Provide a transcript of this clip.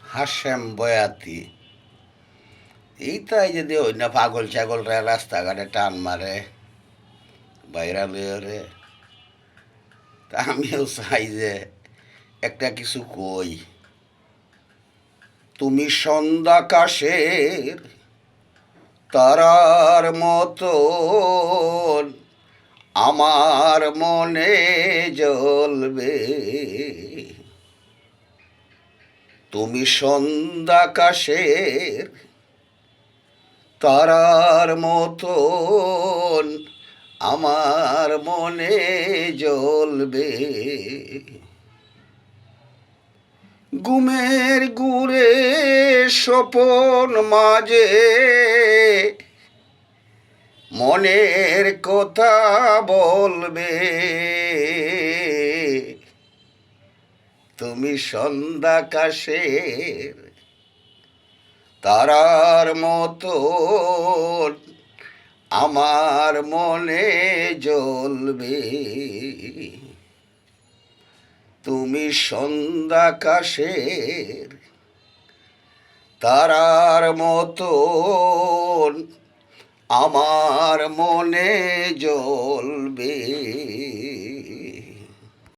হাসেম বয়াতি এই তাই যদি ওই না পাগল ছাগলরা রাস্তাঘাটে টান মারে বাইরা লয়ে তা আমিও চাই যে একটা কিছু কই। তুমি সন্ধ্যাকাশের তারার মতন আমার মনে জ্বলবে। তুমি সন্ধ্যাকাশের তারার মতন আমার মনে জ্বলবে। ঘুমের গুরে স্বপন মাঝে মনের কথা বলবে। তুমি সন্ধ্যাকাশের তারার মতন আমার মনে জ্বলবে। তুমি সন্ধ্যাকাশের তারার মতন আমার মনে জ্বলবে।